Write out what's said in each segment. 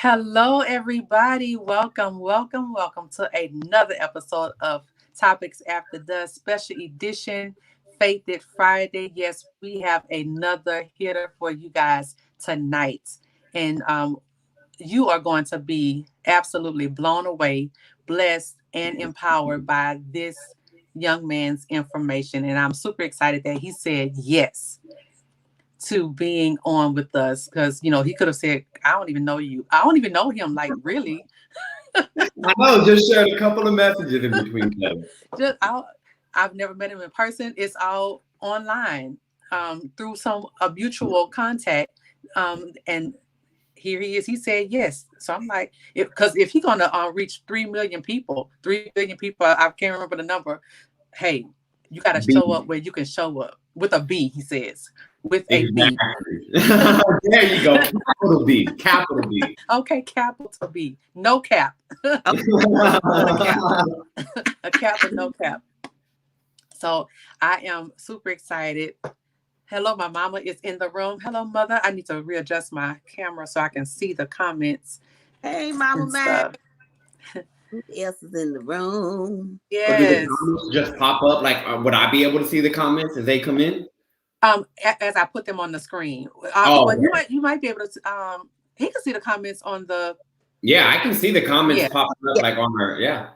Hello, everybody. Welcome to another episode of Topics After Dusk, special edition, Faith It Friday. Yes, we have another hitter for you guys tonight. And you are going to be absolutely blown away, blessed, and empowered by this young man's information. And I'm super excited that he said yes to being on with us because he could have said, I don't even know you. I don't even know him, like, really. I know, just shared a couple of messages in between them. I've never met him in person. It's all online, through a mutual contact, and here he is. He said yes. So I'm like, because if he's gonna reach 3 billion people, I can't remember the number. Hey, you got to B. show up where you can show up with a B. He says with a B. Exactly. There you go. Capital B. Capital B. Okay, capital B. No cap. A cap with no cap. So I am super excited. Hello, my mama is in the room. Hello, mother. I need to readjust my camera so I can see the comments. Hey, Mama Mac. Who else is in the room? Yes. Or do the comments just pop up? Like, would I be able to see the comments as they come in? As I put them on the screen. But you might be able to. He can see the comments on the. Yeah, I can see the comments popping up like on her. Yeah.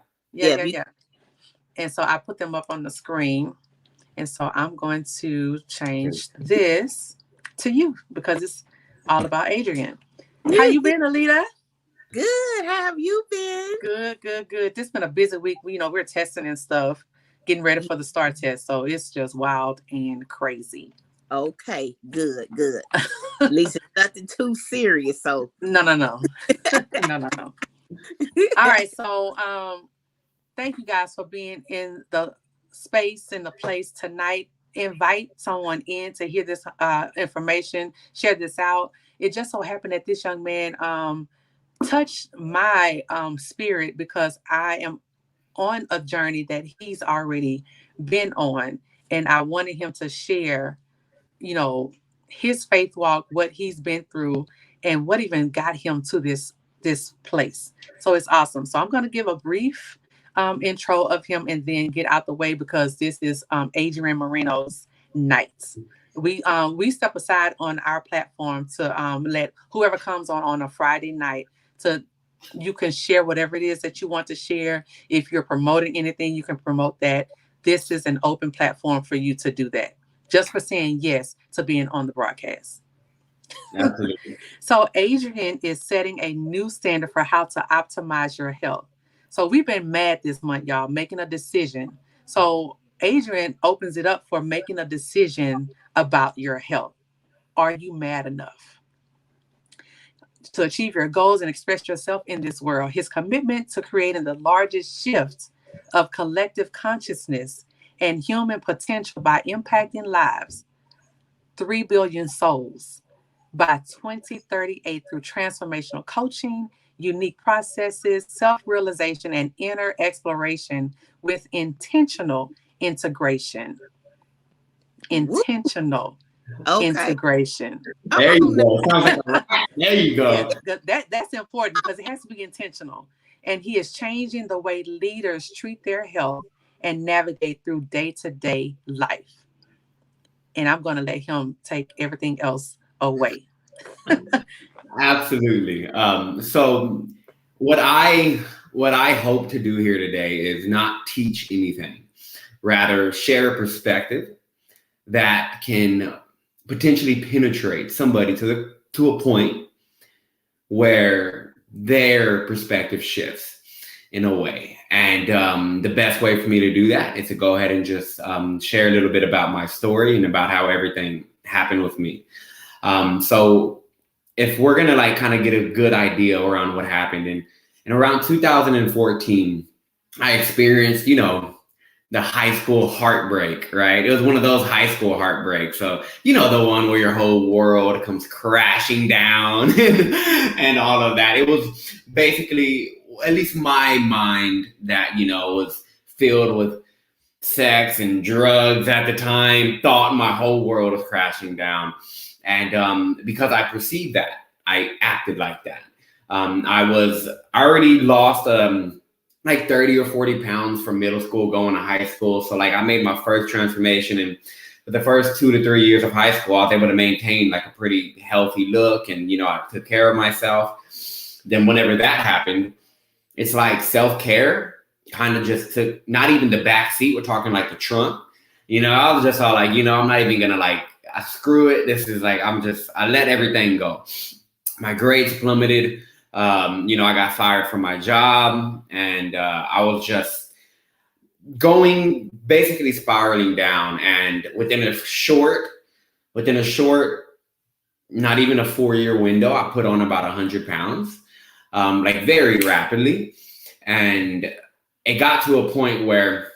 And so I put them up on the screen. And so I'm going to change this to you because it's all about Adrian. How you been, Lida? Good. How have you been? Good. This has been a busy week. We're testing and stuff, getting ready for the STAR test. So it's just wild and crazy. Okay, good. At least it's nothing too serious. So no. No. All right. So thank you guys for being in the space and the place tonight. Invite someone in to hear this information, share this out. It just so happened that this young man touched my spirit because I am on a journey that he's already been on, and I wanted him to share his faith walk, what he's been through, and what even got him to this place. So it's awesome. So I'm going to give a brief intro of him and then get out the way because this is Adrian Moreno's nights. We step aside on our platform to let whoever comes on a Friday night you can share whatever it is that you want to share. If you're promoting anything, you can promote that. This is an open platform for you to do that, just for saying yes to being on the broadcast. Absolutely. So Adrian is setting a new standard for how to optimize your health. So we've been mad this month, y'all, making a decision. So Adrian opens it up for making a decision about your health. Are you mad enough to achieve your goals and express yourself in this world? His commitment to creating the largest shift of collective consciousness and human potential by impacting lives, 3 billion souls, by 2038 through transformational coaching, unique processes, self-realization, and inner exploration with intentional integration. Intentional integration. There you go. Sounds like there you go. Yeah, that's important because it has to be intentional. And he is changing the way leaders treat their health and navigate through day-to-day life. And I'm going to let him take everything else away. Absolutely. So what I hope to do here today is not teach anything, rather share a perspective that can potentially penetrate somebody to a point where their perspective shifts in a way. And the best way for me to do that is to go ahead and just share a little bit about my story and about how everything happened with me. So if we're going to kind of get a good idea around what happened in around 2014, I experienced, the high school heartbreak, right? It was one of those high school heartbreaks. So, the one where your whole world comes crashing down and all of that. It was basically, at least my mind that, was filled with sex and drugs at the time, thought my whole world was crashing down. And because I perceived that, I acted like that. I already lost like 30 or 40 pounds from middle school going to high school. So like I made my first transformation, and for the first 2 to 3 years of high school, I was able to maintain like a pretty healthy look, and I took care of myself. Then whenever that happened, it's like self-care kind of just took not even the back seat. We're talking like the trunk. I was just all like, I'm not even gonna like, screw it. This is like, I let everything go. My grades plummeted. I got fired from my job, and I was just going, basically spiraling down. And within a short, not even a 4-year window, I put on about 100 pounds, like very rapidly. And it got to a point where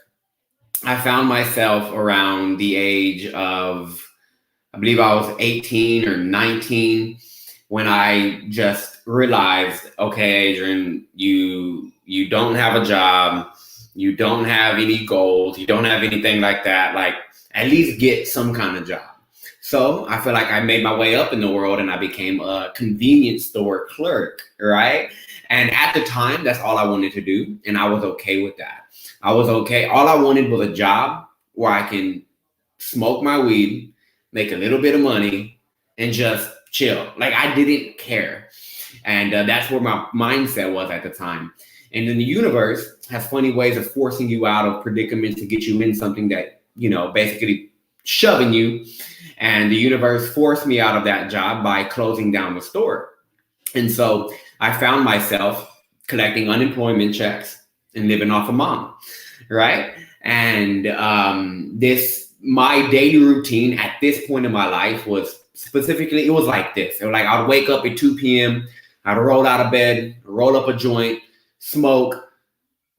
I found myself around the age of, I believe I was 18 or 19, when I just realized, okay, Adrian, you don't have a job, you don't have any goals, you don't have anything like that. Like, at least get some kind of job. So I feel like I made my way up in the world, and I became a convenience store clerk, right? And at the time, that's all I wanted to do, and I was okay with that. I was okay. All I wanted was a job where I can smoke my weed, make a little bit of money, and just chill. Like, I didn't care. And that's where my mindset was at the time. And then the universe has funny ways of forcing you out of predicaments to get you in something that, basically shoving you. And the universe forced me out of that job by closing down the store. And so I found myself collecting unemployment checks and living off of mom, right? And my daily routine at this point in my life was specifically, it was like this. It was like I'd wake up at 2 p.m., I'd roll out of bed, roll up a joint, smoke,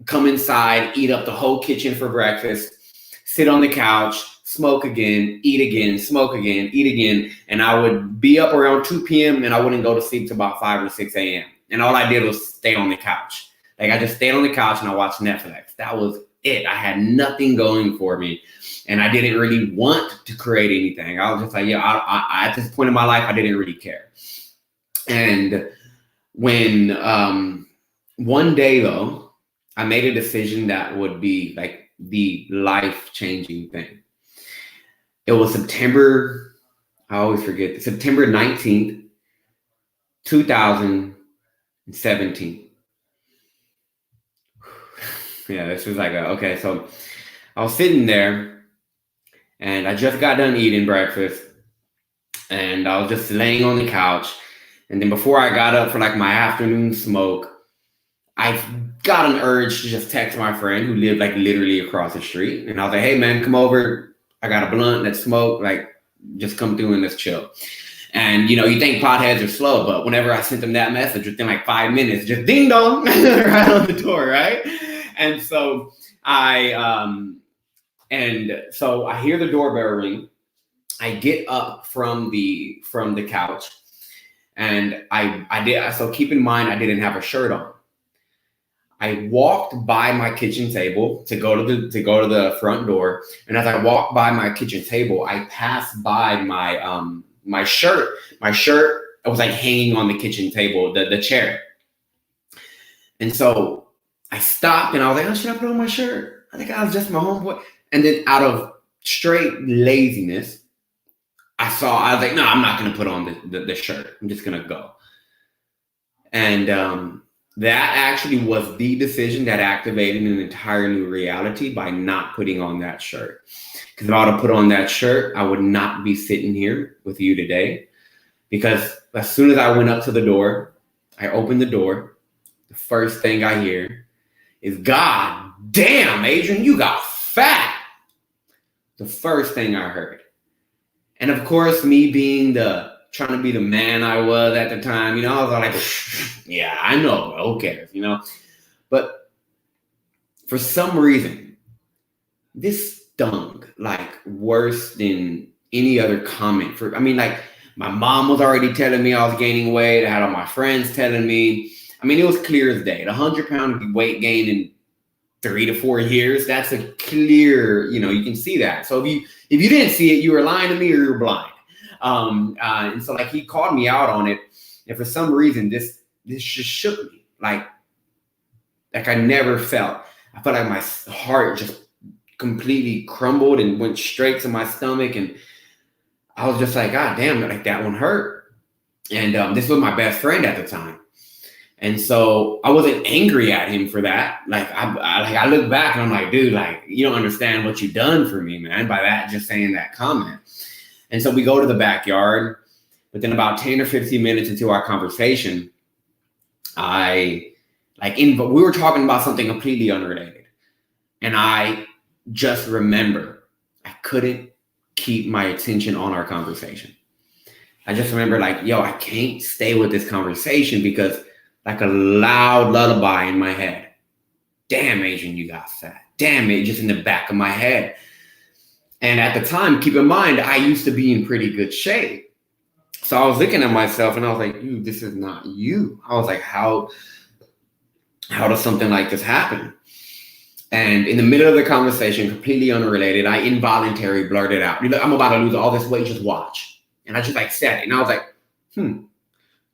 come inside, eat up the whole kitchen for breakfast, sit on the couch, smoke again, eat again, smoke again, eat again. And I would be up around 2 p.m. and I wouldn't go to sleep till about 5 or 6 a.m. And all I did was stay on the couch. Like, I just stayed on the couch and I watched Netflix. That was it. I had nothing going for me. And I didn't really want to create anything. I was just like, I at this point in my life, I didn't really care. And when one day, though, I made a decision that would be like the life-changing thing. It was September 19th, 2017. Yeah, this was like, okay, so I was sitting there and I just got done eating breakfast and I was just laying on the couch. And then before I got up for like my afternoon smoke, I got an urge to just text my friend who lived like literally across the street. And I was like, hey man, come over. I got a blunt, let's smoke. Like, just come through and let's chill. And you think potheads are slow, but whenever I sent them that message, within like 5 minutes, just ding dong right on the door, right? And so I hear the doorbell ring. I get up from the couch, and so keep in mind, I didn't have a shirt on. I walked by my kitchen table to go to the front door, and as I walked by my kitchen table, I passed by my shirt. My shirt was like hanging on the kitchen table, the chair. And so I stopped and I was like, oh, should I put on my shirt? I think I was just my homeboy. And then out of straight laziness, I was like, no, I'm not going to put on the shirt. I'm just going to go. And that actually was the decision that activated an entire new reality by not putting on that shirt. Because if I would have put on that shirt, I would not be sitting here with you today. Because as soon as I went up to the door, I opened the door. The first thing I hear is, God damn, Adrian, you got fat. The first thing I heard. And of course, me being trying to be the man I was at the time, I was like, yeah, I know, who cares, But for some reason, this stung like worse than any other comment. Like, my mom was already telling me I was gaining weight. I had all my friends telling me. It was clear as day. The 100-pound weight gain in 3 to 4 years, that's a clear, you can see that. So if you didn't see it, you were lying to me or you were blind. And so like he called me out on it. And for some reason, this this just shook me. Like I never felt. I felt like my heart just completely crumbled and went straight to my stomach. And I was just like, God damn, like that one hurt. And this was my best friend at the time. And so I wasn't angry at him for that. Like I look back and I'm like, dude, like, you don't understand what you've done for me, man, by that, just saying that comment. And so we go to the backyard. But then about 10 or 15 minutes into our conversation, we were talking about something completely unrelated. And I just remember I couldn't keep my attention on our conversation. I just remember like, yo, I can't stay with this conversation because like a loud lullaby in my head. Damn, Adrian, you got fat. Damn it, just in the back of my head. And at the time, keep in mind, I used to be in pretty good shape. So I was looking at myself and I was like, dude, this is not you. I was like, how does something like this happen? And in the middle of the conversation, completely unrelated, I involuntarily blurted out, I'm about to lose all this weight, just watch. And I just like said it. And I was like,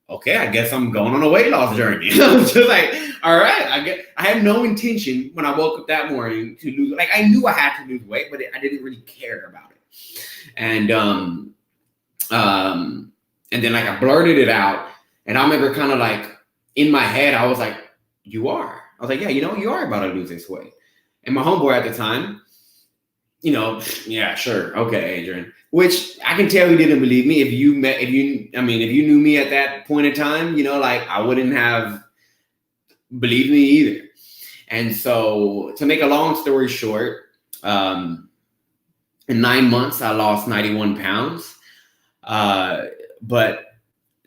okay, I guess I'm going on a weight loss journey. I was just like, all right, I had no intention when I woke up that morning to lose. Like I knew I had to lose weight, but I didn't really care about it. And then like I blurted it out, and I remember kind of like in my head, I was like, you are. I was like, yeah, you are about to lose this weight. And my homeboy at the time, yeah, sure. Okay, Adrian. Which I can tell he didn't believe me. If you knew me at that point in time, like I wouldn't have believed me either. And so to make a long story short, in 9 months, I lost 91 pounds. But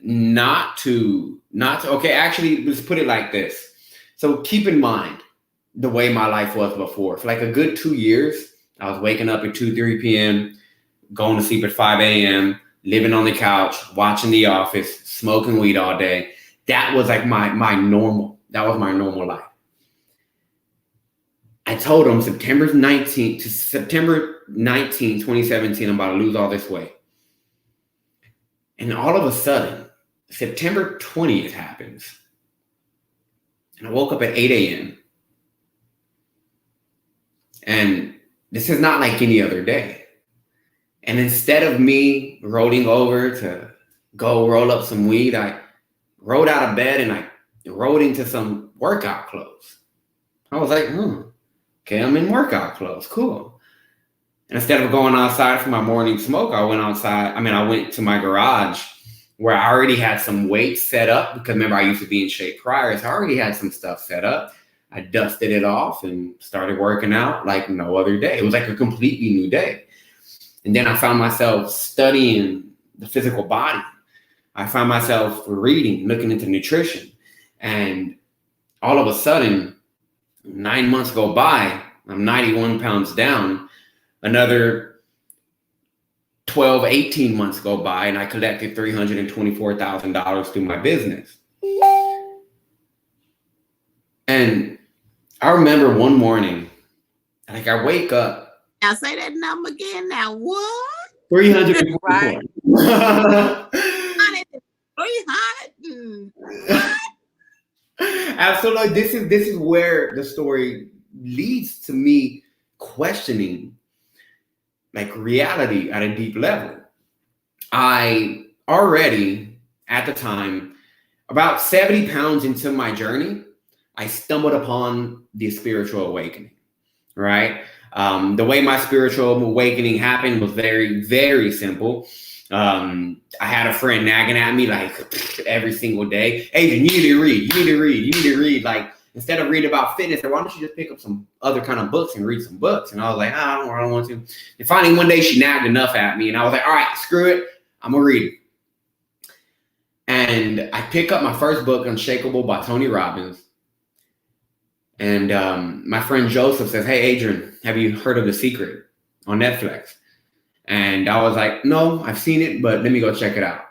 okay, actually, let's put it like this. So keep in mind the way my life was before. For like a good 2 years, I was waking up at 2-3 p.m., going to sleep at 5 a.m., living on the couch, watching The Office, smoking weed all day. That was like my normal. That was my normal life. I told him September 19, 2017, I'm about to lose all this weight. And all of a sudden, September 20th happens. And I woke up at 8 a.m. And this is not like any other day. And instead of me rolling over to go roll up some weed, I rolled out of bed and I rolled into some workout clothes. I was like, okay, I'm in workout clothes. Cool. And instead of going outside for my morning smoke, I went to my garage where I already had some weights set up because remember, I used to be in shape prior. So I already had some stuff set up. I dusted it off and started working out like no other day. It was like a completely new day. And then I found myself studying the physical body. I found myself reading, looking into nutrition. And all of a sudden, 9 months go by, I'm 91 pounds down. Another 12, 18 months go by, and I collected $324,000 through my business. And I remember one morning, like I wake up. Now say that number again. Now what? 324. Right. 300. What? Absolutely. This is where the story leads to me questioning like reality at a deep level. I already at the time, about 70 pounds into my journey, I stumbled upon the spiritual awakening, right? The way my spiritual awakening happened was very, very simple. I had a friend nagging at me like every single day, Adrian, you need to read. Like instead of reading about fitness, why don't you just pick up some other kind of books and read some books? And I was like, I don't want to. And finally one day she nagged enough at me and I was like, all right, screw it. I'm gonna read it. And I pick up my first book, Unshakable by Tony Robbins. And my friend Joseph says, hey, Adrian, have you heard of The Secret on Netflix? And I was like, no, I've seen it, but let me go check it out.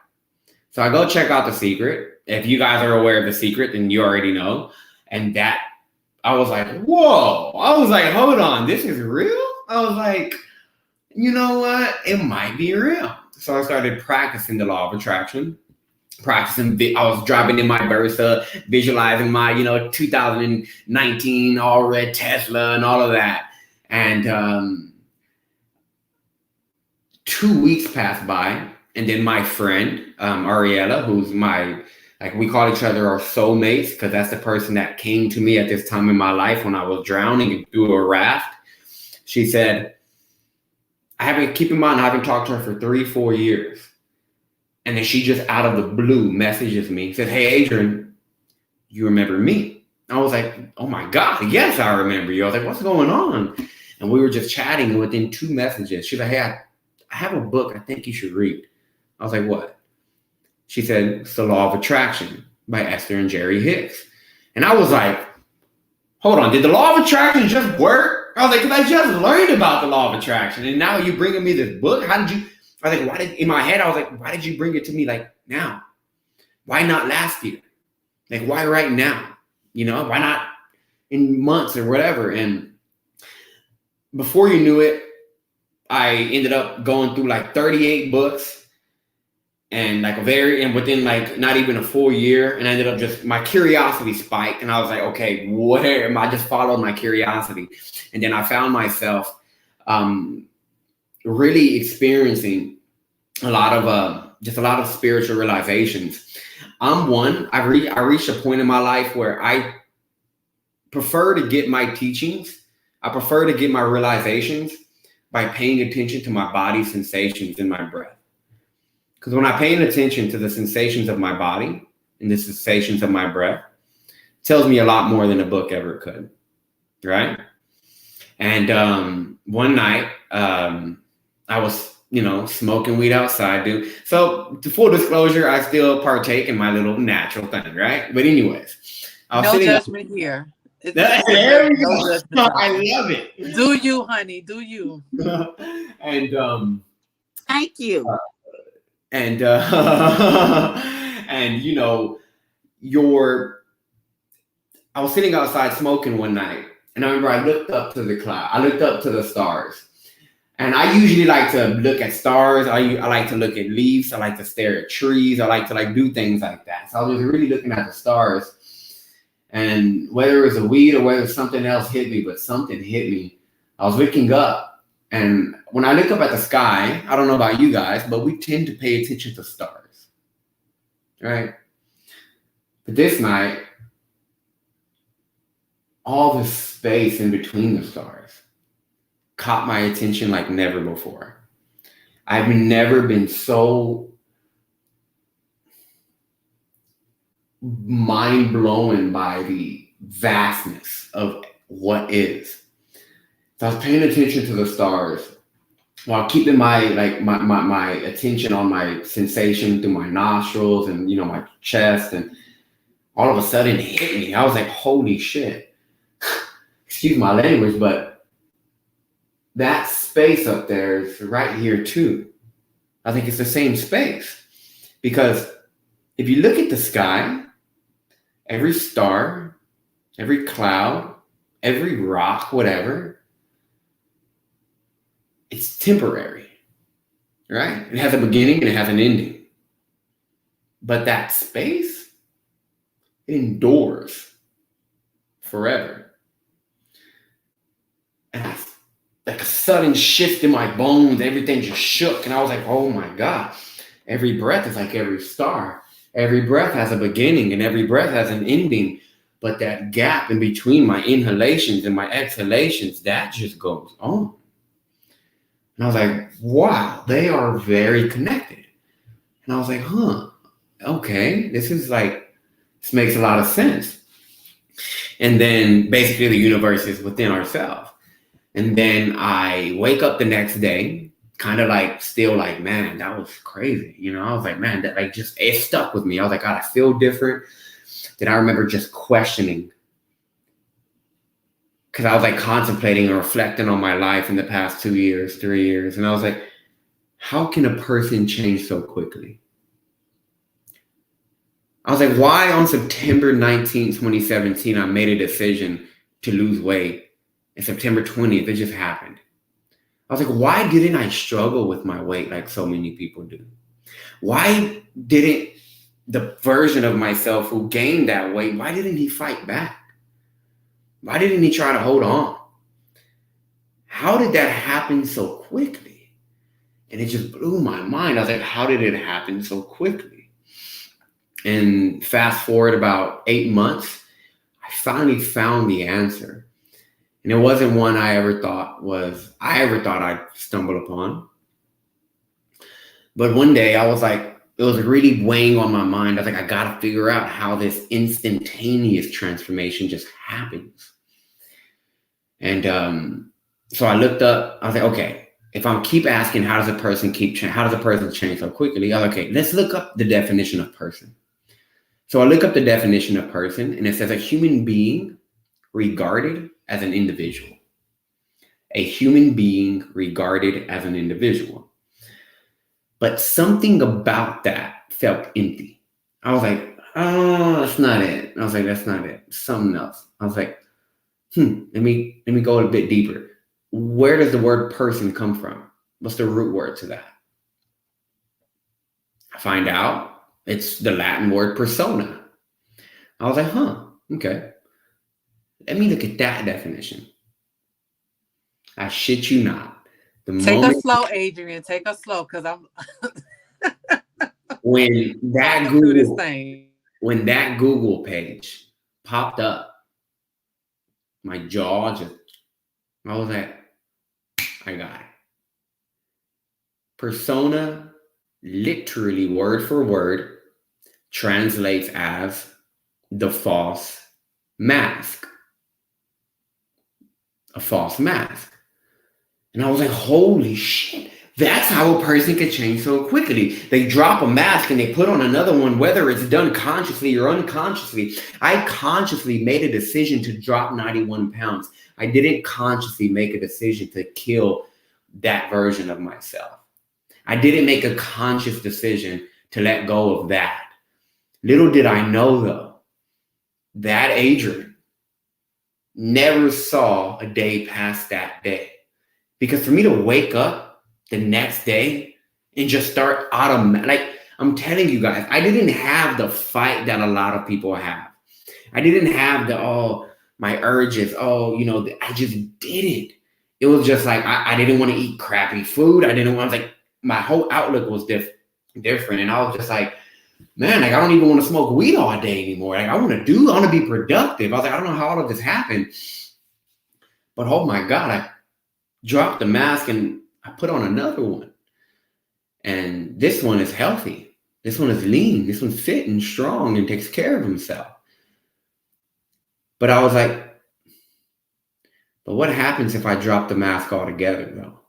So I go check out The Secret. If you guys are aware of The Secret, then you already know. And that, I was like, whoa. I was like, hold on, this is real? I was like, you know what? It might be real. So I started practicing the law of attraction. practicing. I was driving in my Versa, visualizing my, 2019 all red Tesla and all of that. And 2 weeks passed by, and then my friend, Ariella, who's we call each other our soulmates, because that's the person that came to me at this time in my life when I was drowning through a raft. She said, keep in mind, I haven't talked to her for 3-4 years. And then she just out of the blue messages me, said, "Hey, Adrian, you remember me?" I was like, "Oh my God, yes, I remember you." I was like, "What's going on?" And we were just chatting within 2 messages. She's like, "Hey, I have a book I think you should read." I was like, "What?" She said, "It's The Law of Attraction by Esther and Jerry Hicks." And I was like, "Hold on, did the law of attraction just work?" I was like, "Because I just learned about the law of attraction, and now you're bringing me this book. How did you?" I was like, in my head, I was like, "Why did you bring it to me like now? Why not last year? Like, why right now? Why not in months or whatever?" And before you knew it, I ended up going through like 38 books. And within like not even a full year, and I ended up just, my curiosity spiked, and I was like, okay, where am I? Just followed my curiosity, and then I found myself really experiencing a lot of spiritual realizations. I reached a point in my life where I prefer to get my teachings, I prefer to get my realizations by paying attention to my body sensations and my breath. Because when I'm paying attention to the sensations of my body and the sensations of my breath, it tells me a lot more than a book ever could, right? And one night, I was, smoking weed outside, dude. So, to full disclosure, I still partake in my little natural thing, right? But anyways, no judgment here. There we go. I love it. Do you, honey? Do you? And Thank you. And I was sitting outside smoking one night, and I remember I looked up to the cloud. I looked up to the stars, and I usually like to look at stars. I like to look at leaves. I like to stare at trees. I like to do things like that. So I was really looking at the stars, and whether it was a weed or whether something else hit me, but something hit me. I was looking up. And when I look up at the sky, I don't know about you guys, but we tend to pay attention to stars, right? But this night, all the space in between the stars caught my attention like never before. I've never been so mind-blown by the vastness of what is. So I was paying attention to the stars while keeping my attention on my sensation through my nostrils and my chest, and all of a sudden it hit me. I was like, holy shit. Excuse my language, but that space up there is right here too. I think it's the same space, because if you look at the sky, every star, every cloud, every rock, whatever, it's temporary, right? It has a beginning and it has an ending. But that space, it endures forever. And I, like a sudden shift in my bones, everything just shook. And I was like, oh my God, every breath is like every star. Every breath has a beginning and every breath has an ending. But that gap in between my inhalations and my exhalations, that just goes on. And I was like, wow, they are very connected. And I was like, okay, this makes a lot of sense. And then basically the universe is within ourselves. And then I wake up the next day, kind of still man, that was crazy. I was like, man, that it stuck with me. I was like, God, I feel different. Then I remember just questioning, because I was contemplating and reflecting on my life in the past 2 years, 3 years. And I was like, how can a person change so quickly? I was like, why on September 19th, 2017, I made a decision to lose weight. And September 20th, it just happened. I was like, why didn't I struggle with my weight like so many people do? Why didn't the version of myself who gained that weight, why didn't he fight back? Why didn't he try to hold on? How did that happen so quickly? And it just blew my mind. I was like, how did it happen so quickly? And fast forward about 8 months, I finally found the answer. And it wasn't one I ever thought I'd stumble upon. But one day I was like, it was really weighing on my mind. I was like, I got to figure out how this instantaneous transformation just happens. And so I looked up, I was like, okay, if I keep asking, how does a person change so quickly? I was like, okay, let's look up the definition of person. So I look up the definition of person, and it says a human being regarded as an individual. A human being regarded as an individual. But something about that felt empty. I was like, oh, that's not it. I was like, that's not it. Something else. I was like, let me go a bit deeper. Where does the word person come from? What's the root word to that? I find out it's the Latin word persona. I was like, okay. Let me look at that definition. I shit you not. Take us slow, Adrian. Take us slow, because I'm when that Google page popped up, my jaw I was like, I got it. Persona, literally word for word, translates as the false mask. A false mask. And I was like, holy shit, that's how a person can change so quickly. They drop a mask and they put on another one, whether it's done consciously or unconsciously. I consciously made a decision to drop 91 pounds. I didn't consciously make a decision to kill that version of myself. I didn't make a conscious decision to let go of that. Little did I know, though, that Adrian never saw a day past that day. Because for me to wake up the next day and just start like I'm telling you guys, I didn't have the fight that a lot of people have. I didn't have my urges. I just didn't. It was just like, I didn't want to eat crappy food. My whole outlook was different. And I was just like, man, like I don't even want to smoke weed all day anymore. Like I want to be productive. I was like, I don't know how all of this happened. But oh my God, I dropped the mask and I put on another one. And this one is healthy. This one is lean. This one's fit and strong and takes care of himself. But I was like, but what happens if I drop the mask altogether, though?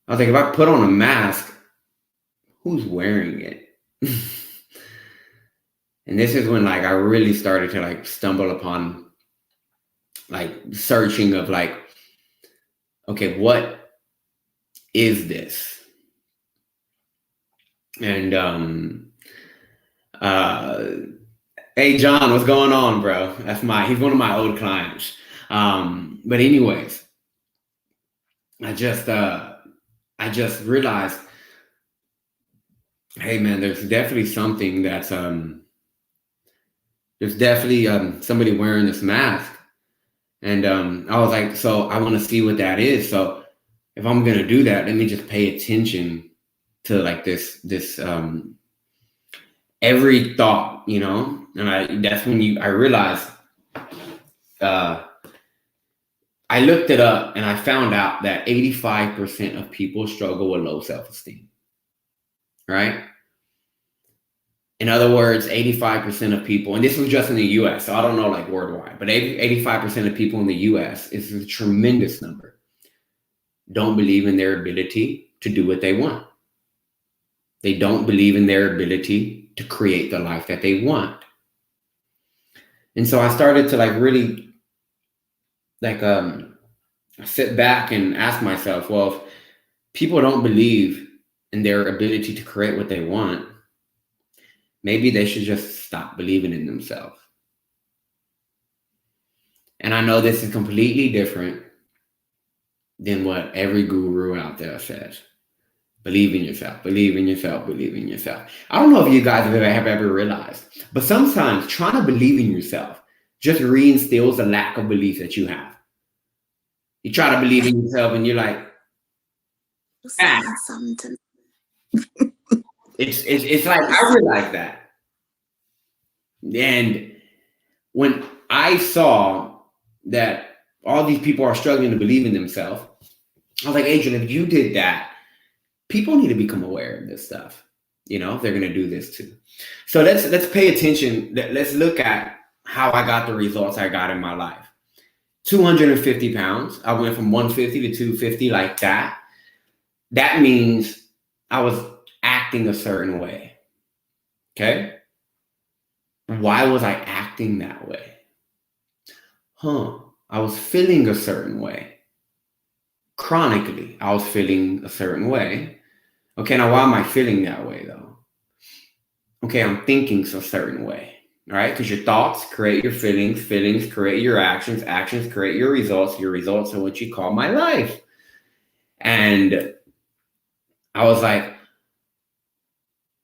I was like, if I put on a mask, who's wearing it? And this is when like I really started to like stumble upon like searching of like, okay, what is this? And hey John, what's going on, bro? He's one of my old clients. But anyways, I just realized, hey man, there's definitely something that's there's definitely somebody wearing this mask. And I was like, so I want to see what that is. So if I'm gonna do that, let me just pay attention to like this every thought, and that's when I realized I looked it up and I found out that 85% of people struggle with low self-esteem, right? In other words, 85% of people, and this was just in the US, so I don't know like worldwide, but 85% of people in the US, is a tremendous number, don't believe in their ability to do what they want. They don't believe in their ability to create the life that they want. And so I started to like really like sit back and ask myself, well, if people don't believe in their ability to create what they want, maybe they should just stop believing in themselves. And I know this is completely different than what every guru out there says. Believe in yourself, believe in yourself, believe in yourself. I don't know if you guys have ever realized, but sometimes trying to believe in yourself just reinstills the lack of belief that you have. You try to believe in yourself and you're like, something. It's like, I realized that. And when I saw that all these people are struggling to believe in themselves, I was like, Adrian, if you did that, people need to become aware of this stuff. You know, if they're going to do this too. So let's pay attention. Let's look at how I got the results I got in my life. 250 pounds. I went from 150 to 250 like that. That means I was acting a certain way. Okay. Why was I acting that way? I was feeling a certain way. Chronically, I was feeling a certain way. Okay, now why am I feeling that way though? Okay, I'm thinking a certain way. All right, because your thoughts create your feelings, feelings create your actions, actions create your results are what you call my life. And I was like,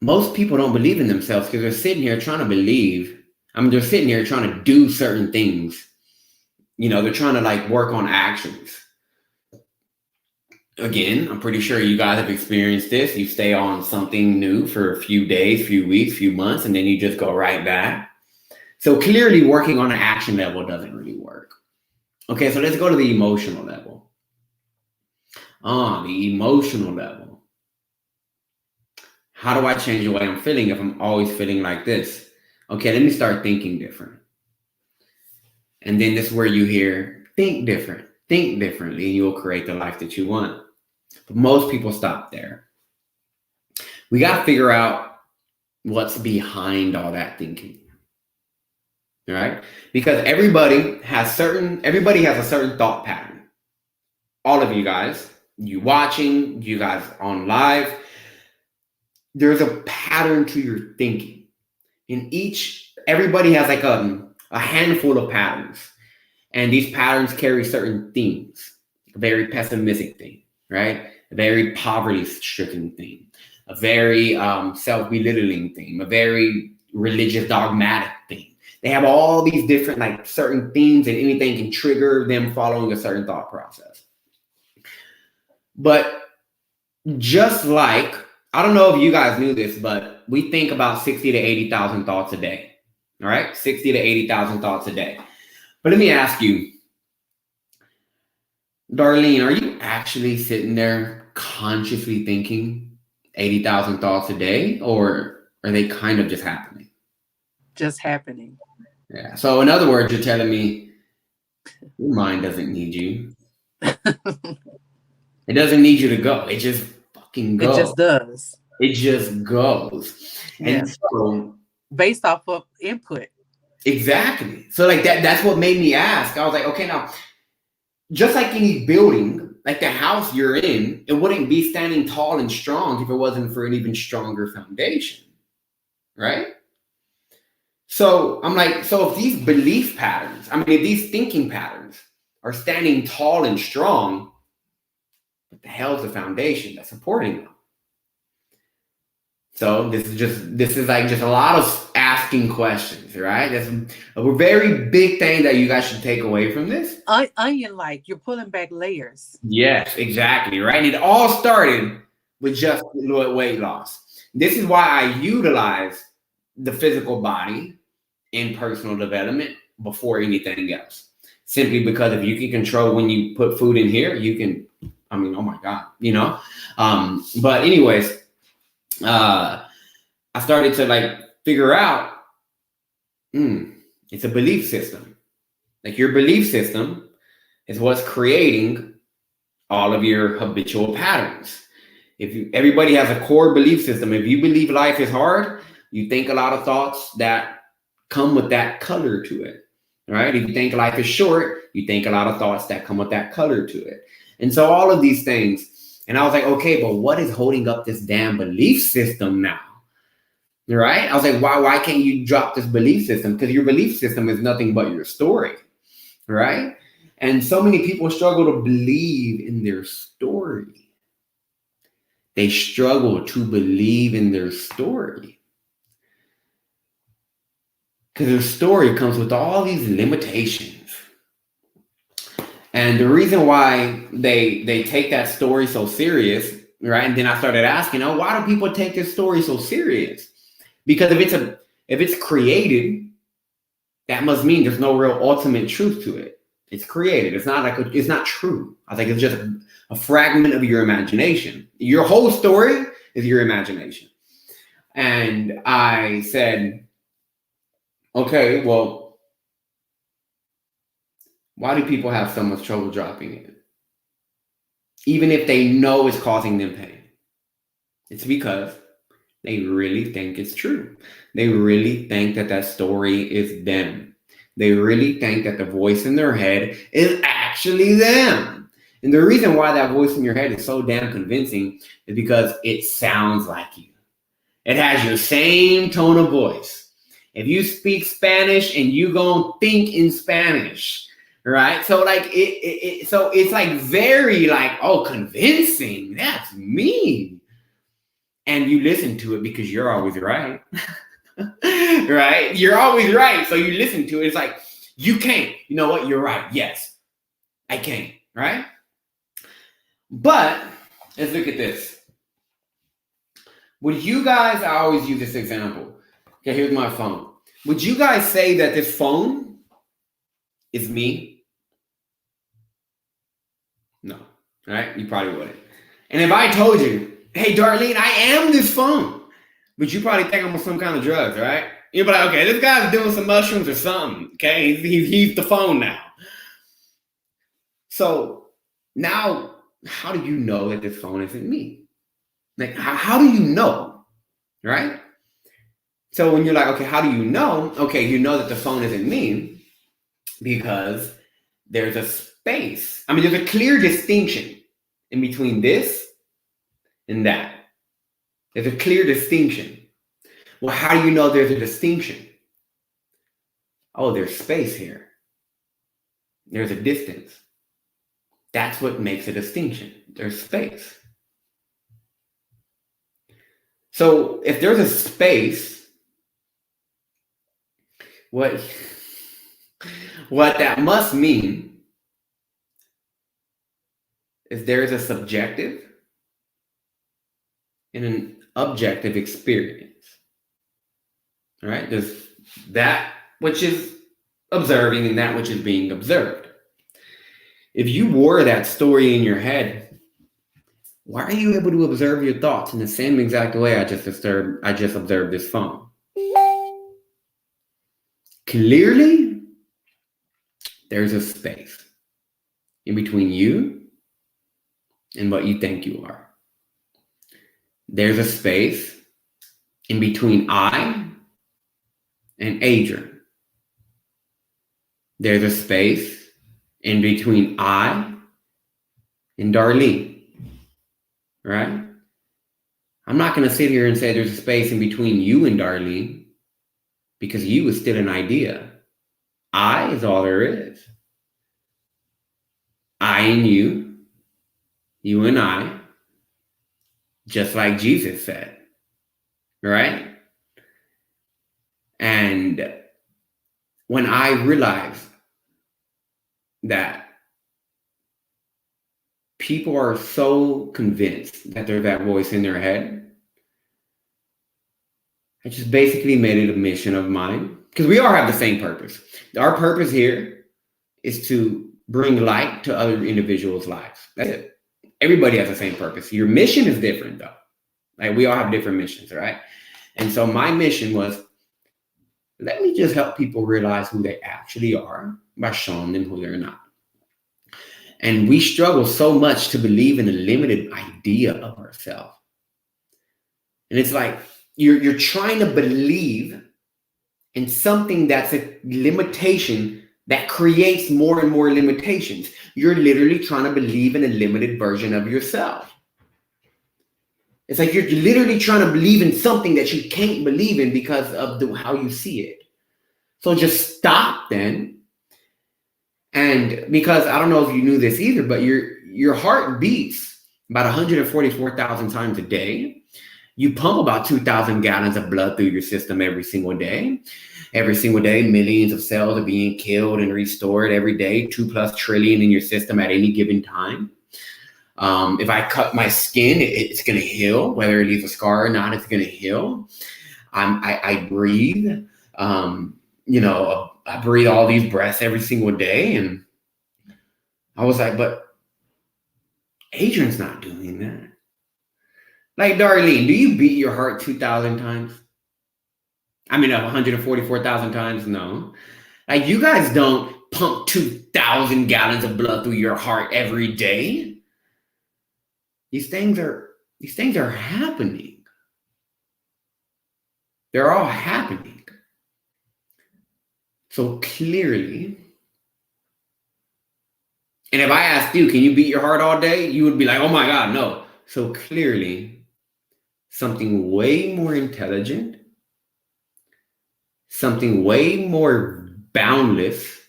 most people don't believe in themselves because they're sitting here trying to believe. They're sitting here trying to do certain things. You know, they're trying to like work on actions. Again, I'm pretty sure you guys have experienced this. You stay on something new for a few days, few weeks, few months, and then you just go right back. So clearly working on an action level doesn't really work. Okay, so let's go to the emotional level. The emotional level. How do I change the way I'm feeling if I'm always feeling like this? Okay, let me start thinking different. And then this is where you hear, think different, think differently, and you'll create the life that you want. But most people stop there. We got to figure out what's behind all that thinking. All right? Because everybody has a certain thought pattern. All of you guys, you watching, you guys on live, there's a pattern to your thinking. Everybody has like a handful of patterns. And these patterns carry certain themes. A very pessimistic theme, right? A very poverty-stricken theme. A very self-belittling theme. A very religious, dogmatic theme. They have all these different like certain themes, and anything can trigger them following a certain thought process. But just like, I don't know if you guys knew this, but we think about 60 to 80,000 thoughts a day. All right? 60 to 80,000 thoughts a day. But let me ask you, Darlene, are you actually sitting there consciously thinking 80,000 thoughts a day, or are they kind of just happening? Just happening. Yeah. So in other words, you're telling me your mind doesn't need you. It doesn't need you to go. It just fucking goes. It just does. It just goes. Yeah. And so based off of input. Exactly. So like that's what made me ask. I was like, okay, now just like any building, like the house you're in, it wouldn't be standing tall and strong if it wasn't for an even stronger foundation. Right? So I'm like, so if these belief patterns, if these thinking patterns are standing tall and strong, what the hell is the foundation that's supporting them? So this is like just a lot of asking questions, right? That's a very big thing that you guys should take away from this. Onion-like, you're pulling back layers. Yes, exactly, right? And it all started with just weight loss. This is why I utilize the physical body in personal development before anything else. Simply because if you can control when you put food in here, you can, oh my God, you know? But anyways, I started to like figure out, it's a belief system. Like your belief system is what's creating all of your habitual patterns. Everybody has a core belief system. If you believe life is hard, you think a lot of thoughts that come with that color to it, right? If you think life is short, you think a lot of thoughts that come with that color to it. And so all of these things, and I was like, okay, but what is holding up this damn belief system now? Right? I was like, why can't you drop this belief system? Because your belief system is nothing but your story, right? And so many people struggle to believe in their story. they struggle to believe in their story. Because their story comes with all these limitations. And the reason why they take that story so serious, right? And then I started asking, why do people take this story so serious? Because if it's created, that must mean there's no real ultimate truth to it. It's created. It's not true. I think it's just a fragment of your imagination. Your whole story is your imagination. And I said, okay, well, why do people have so much trouble dropping it? Even if they know it's causing them pain. It's because they really think it's true. They really think that story is them. They really think that the voice in their head is actually them. And the reason why that voice in your head is so damn convincing is because it sounds like you. It has your same tone of voice. If you speak Spanish and you gonna think in Spanish, right? So like so it's like very like, oh, convincing. That's me. And you listen to it because you're always right. Right? You're always right. So you listen to it. It's like, you can't. You know what? You're right. Yes, I can. Right? But let's look at this. Would you guys, I always use this example. Okay, here's my phone. Would you guys say that this phone is me? No. Right? You probably wouldn't. And if I told you, hey, Darlene, I am this phone, but you probably think I'm on some kind of drugs, right? You'd be like, okay, this guy's doing some mushrooms or something. Okay, he's the phone now. So now, how do you know that this phone isn't me? Like, how do you know, right? So when you're like, okay, how do you know? Okay, you know that the phone isn't me because there's a space. I mean, there's a clear distinction in between this and that. There's a clear distinction. Well, how do you know there's a distinction? Oh, there's space here. There's a distance. That's what makes a distinction. There's space. So if there's a space, what that must mean is there's a subjective and an objective experience. All right? There's that which is observing and that which is being observed. If you wore that story in your head, why are you able to observe your thoughts in the same exact way I just observed this phone? Clearly, there's a space in between you and what you think you are. There's a space in between I and Adrian. There's a space in between I and Darlene, right? I'm not going to sit here and say there's a space in between you and Darlene because you is still an idea. I is all there is. I and you and I, just like Jesus said, right? And when I realized that people are so convinced that there's that voice in their head, I just basically made it a mission of mine, because we all have the same purpose. Our purpose here is to bring light to other individuals' lives. That's it. Everybody has the same purpose. Your mission is different, though. Like, we all have different missions, right? And so my mission was, let me just help people realize who they actually are by showing them who they're not. And we struggle so much to believe in a limited idea of ourselves. And it's like you're trying to believe in something that's a limitation that creates more and more limitations. You're literally trying to believe in a limited version of yourself. It's like you're literally trying to believe in something that you can't believe in because of how you see it. So just stop then. And because I don't know if you knew this either, but your heart beats about 144,000 times a day. You pump about 2,000 gallons of blood through your system every single day. Every single day, millions of cells are being killed and restored every day, 2+ trillion in your system at any given time. If I cut my skin, it's going to heal. Whether it leaves a scar or not, it's going to heal. I breathe. I breathe all these breaths every single day. And I was like, but Adrian's not doing that. Like, Darlene, do you beat your heart 2,000 times? I mean, 144,000 times? No. Like, you guys don't pump 2,000 gallons of blood through your heart every day. These things are happening. They're all happening. So clearly, and if I asked you, can you beat your heart all day? You would be like, oh my God, no. So clearly, something way more intelligent, something way more boundless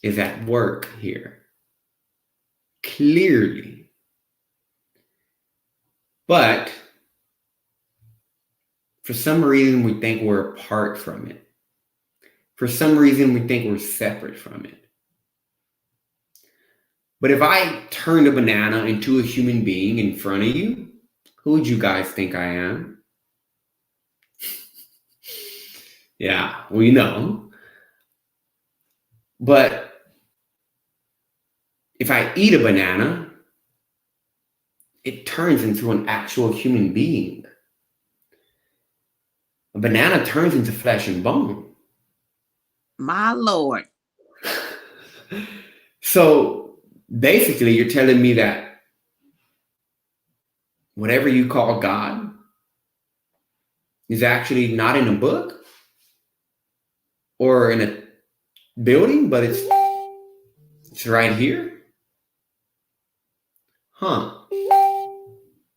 is at work here. Clearly. But for some reason, we think we're apart from it. For some reason, we think we're separate from it. But if I turned a banana into a human being in front of you, who would you guys think I am? Yeah, we know. But if I eat a banana, it turns into an actual human being. A banana turns into flesh and bone. My Lord. So basically, you're telling me that whatever you call God is actually not in a book or in a building, but it's right here? Huh.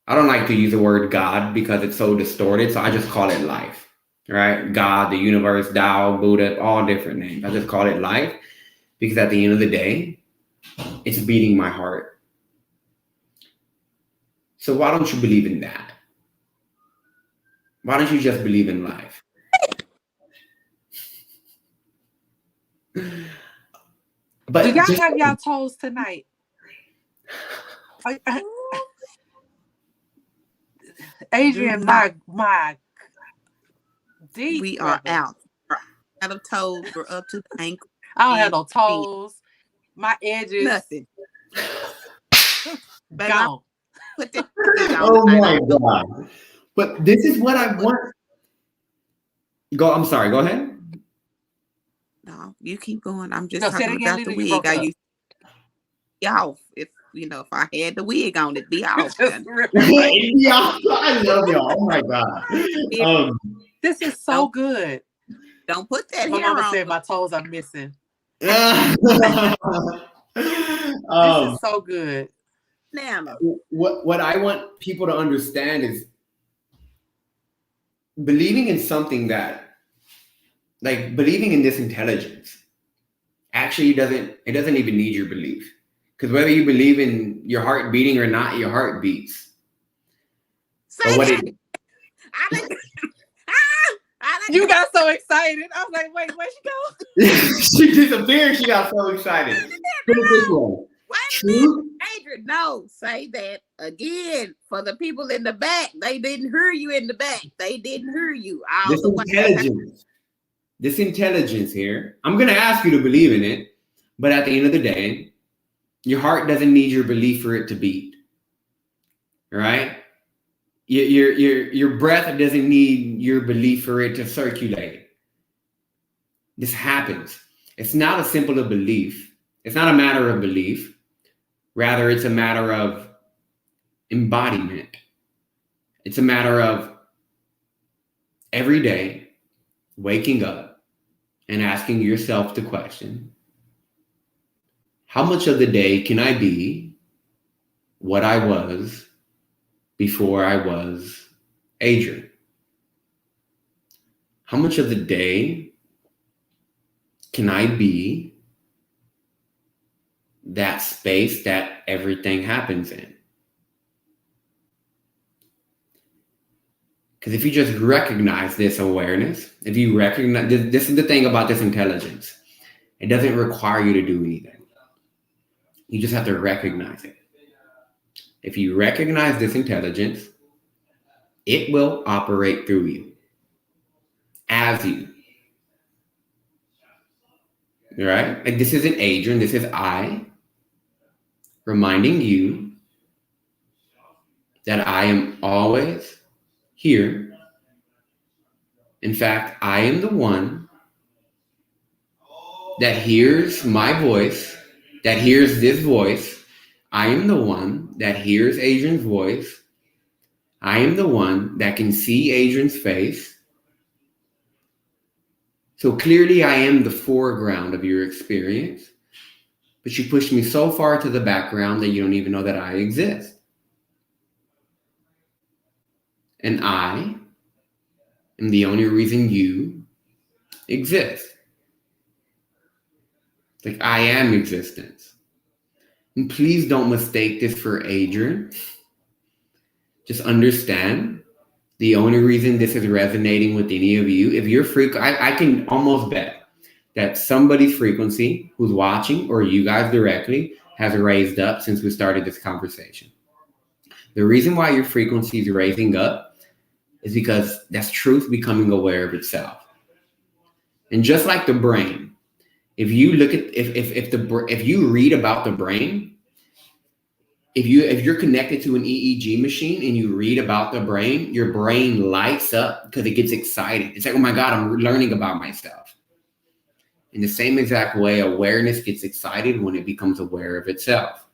I don't like to use the word God because it's so distorted, so I just call it life, right? God, the universe, Tao, Buddha, all different names. I just call it life because at the end of the day, it's beating my heart. So why don't you believe in that? Why don't you just believe in life? But do y'all have y'all toes tonight? Adrian, my deep. We are out. Out of toes, we're up to the ankle. I don't have no toes. My edges. Nothing. Gone. Put that oh my God. But this is what I want. I'm sorry, go ahead. No, you keep going. I'm just No, talking again, about the Lida, wig. I used to be off. If I had the wig on, it'd be off. Yeah, I love y'all. Oh my God. This is so good. Don't put that My hair mama on. said my toes are missing. This is so good. Nana. What I want people to understand is believing in something that, like, believing in this intelligence actually doesn't even need your belief. Because whether you believe in your heart beating or not, your heart beats. Say that. You got so excited. I was like, wait, where'd she go? She disappeared. She got so excited. Put it this way. Wait a minute. Adrian, no, say that again for the people in the back. They didn't hear you in the back. They didn't hear you. This intelligence here, I'm going to ask you to believe in it, but at the end of the day, your heart doesn't need your belief for it to beat. Right? Your breath doesn't need your belief for it to circulate. This happens. It's not a simple of belief. It's not a matter of belief. Rather, it's a matter of embodiment. It's a matter of every day waking up and asking yourself the question, how much of the day can I be what I was before I was Adrian? How much of the day can I be that space that everything happens in. Because if you just recognize this awareness, if you recognize, this is the thing about this intelligence. It doesn't require you to do anything. You just have to recognize it. If you recognize this intelligence, it will operate through you, as you. Right? Like, this isn't Adrian, this is I reminding you that I am always here. In fact, I am the one that hears my voice, that hears this voice. I am the one that hears Adrian's voice. I am the one that can see Adrian's face. So clearly I am the foreground of your experience, but you push me so far to the background that you don't even know that I exist. And I am the only reason you exist. Like, I am existence. And please don't mistake this for Adrian. Just understand, the only reason this is resonating with any of you, if you're I can almost bet that somebody's frequency who's watching, or you guys directly, has raised up since we started this conversation. The reason why your frequency is raising up is because that's truth becoming aware of itself. And just like the brain, if you look at if you read about the brain, if you're connected to an EEG machine and you read about the brain, your brain lights up because it gets excited. It's like, oh my God, I'm learning about myself. In the same exact way, awareness gets excited when it becomes aware of itself.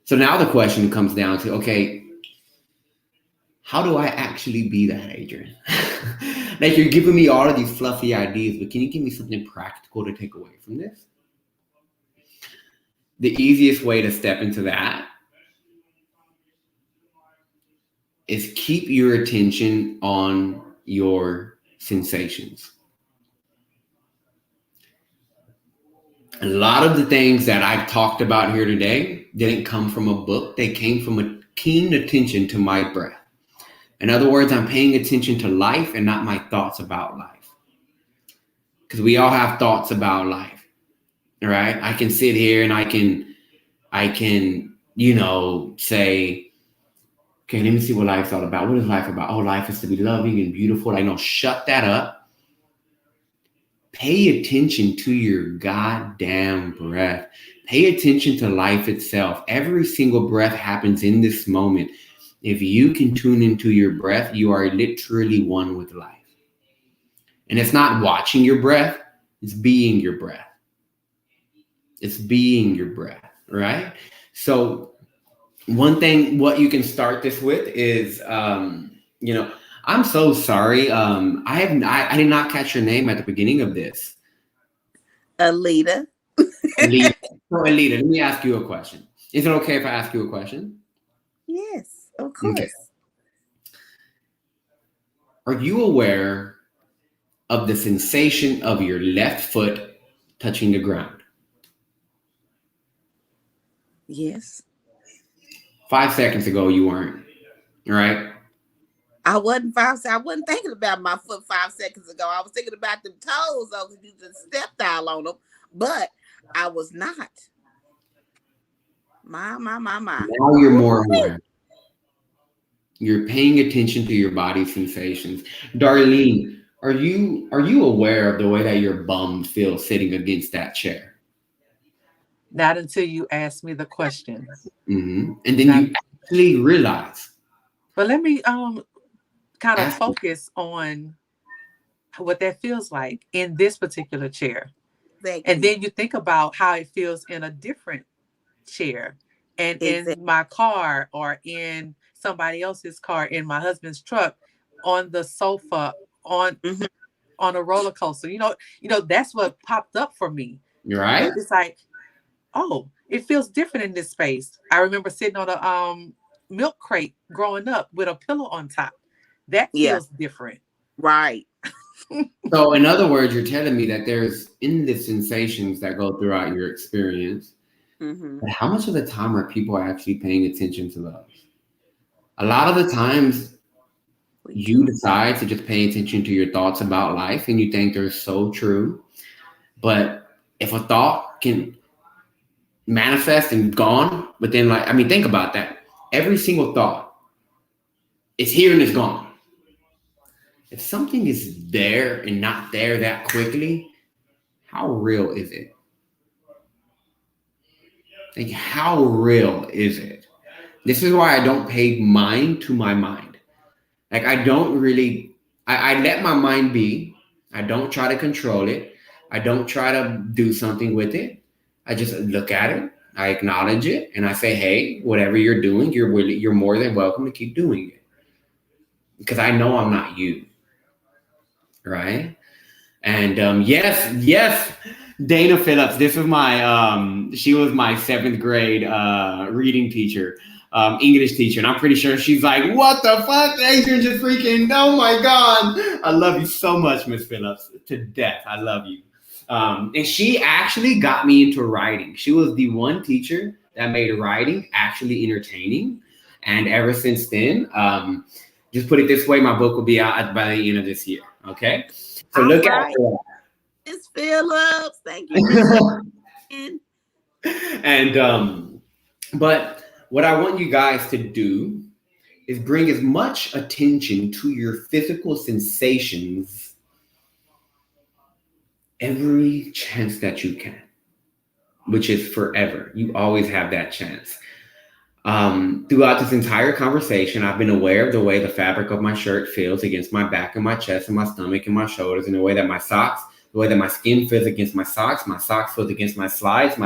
So now the question comes down to, okay, how do I actually be that, Adrian? Like, you're giving me all of these fluffy ideas, but can you give me something practical to take away from this? The easiest way to step into that is keep your attention on your sensations. A lot of the things that I've talked about here today didn't come from a book. They came from a keen attention to my breath. In other words, I'm paying attention to life and not my thoughts about life. Because we all have thoughts about life, right? I can sit here and I can, say, okay, let me see what life's all about. What is life about? Oh, life is to be loving and beautiful. I know, shut that up. Pay attention to your goddamn breath. Pay attention to life itself. Every single breath happens in this moment. If you can tune into your breath, you are literally one with life. And it's not watching your breath, it's being your breath. It's being your breath, right? So one thing, what you can start this with is, I'm so sorry. I did not catch your name at the beginning of this. Lida. Lida. So, Lida, let me ask you a question. Is it okay if I ask you a question? Yes, of course. Okay. Are you aware of the sensation of your left foot touching the ground? Yes. 5 seconds ago, you weren't, right? I wasn't thinking about my foot 5 seconds ago. I was thinking about the toes, though, because you just stepped all on them. But I was not. My. Now you're more aware. You're paying attention to your body sensations. Darlene, are you aware of the way that your bum feels sitting against that chair? Not until you ask me the question. Mm-hmm. And then you actually realize. But let me kind of focus on what that feels like in this particular chair. And then you think about how it feels in a different chair, and in my car, or in somebody else's car, in my husband's truck, on the sofa, on a roller coaster. You know, that's what popped up for me. Right. It's like, oh, it feels different in this space. I remember sitting on a milk crate growing up with a pillow on top. That feels different. Right. So in other words, you're telling me that there's in the sensations that go throughout your experience, Mm-hmm. But how much of the time are people actually paying attention to those? A lot of the times you decide to just pay attention to your thoughts about life and you think they're so true. But if a thought can manifest and gone, but then think about that. Every single thought is here and it's gone. If something is there and not there that quickly, how real is it? Like, how real is it? This is why I don't pay mind to my mind. Like, I don't really, I let my mind be. I don't try to control it. I don't try to do something with it. I just look at it. I acknowledge it. And I say, hey, whatever you're doing, you're more than welcome to keep doing it. Because I know I'm not you. Right? And yes, Dana Phillips. This was she was my 7th grade reading teacher, English teacher, and I'm pretty sure she's like, "What the fuck, Adrian? Just freaking! Oh my god, I love you so much, Miss Phillips, to death. I love you." And she actually got me into writing. She was the one teacher that made writing actually entertaining, and ever since then, just put it this way, my book will be out by the end of this year. Okay. So look out for that. Miss Phillips, thank you. And but what I want you guys to do is bring as much attention to your physical sensations every chance that you can, which is forever. You always have that chance. Throughout this entire conversation, I've been aware of the way the fabric of my shirt feels against my back and my chest and my stomach and my shoulders, and the way that my socks, the way that my skin feels against my socks feels against my slides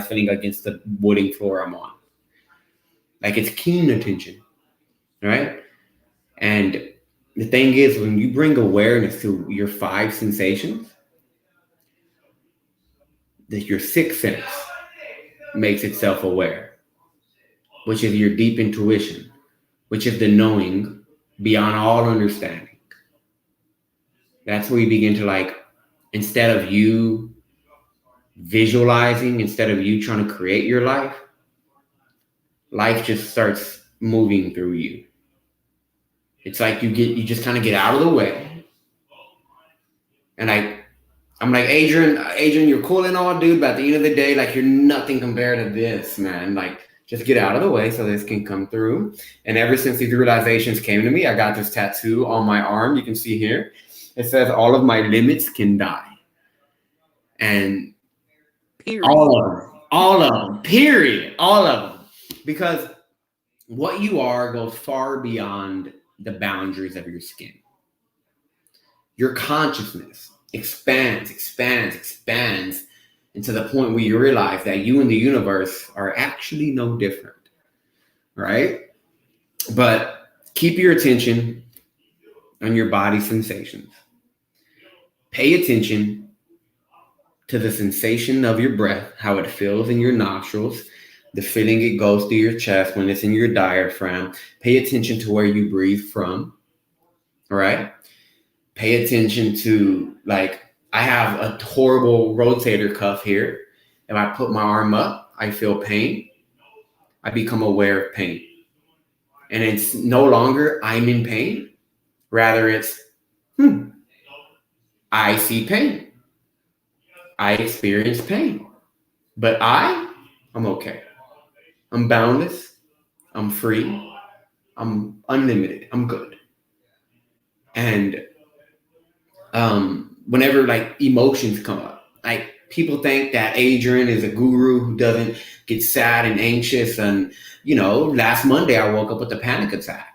feeling against the wooden floor I'm on. Like, it's keen attention, right? And the thing is, when you bring awareness to your 5 sensations, that your 6th sense makes itself aware, which is your deep intuition, which is the knowing beyond all understanding. That's where you begin to, instead of you visualizing, instead of you trying to create your life just starts moving through you. It's like you just kind of get out of the way. And I'm like, Adrian, you're cool and all, dude, but at the end of the day, you're nothing compared to this, man. Just get out of the way so this can come through. And ever since these realizations came to me, I got this tattoo on my arm. You can see here. It says, all of my limits can die. And period. All of them, period. All of them. Because what you are goes far beyond the boundaries of your skin. Your consciousness expands and to the point where you realize that you and the universe are actually no different, right? But keep your attention on your body sensations. Pay attention to the sensation of your breath, how it feels in your nostrils, the feeling it goes through your chest when it's in your diaphragm. Pay attention to where you breathe from, all right? Pay attention to, I have a horrible rotator cuff here. If I put my arm up, I feel pain. I become aware of pain. And it's no longer I'm in pain. Rather, it's, I see pain. I experience pain. But I'm okay. I'm boundless. I'm free. I'm unlimited. I'm good. And whenever emotions come up, people think that Adrian is a guru who doesn't get sad and anxious. And, last Monday I woke up with a panic attack.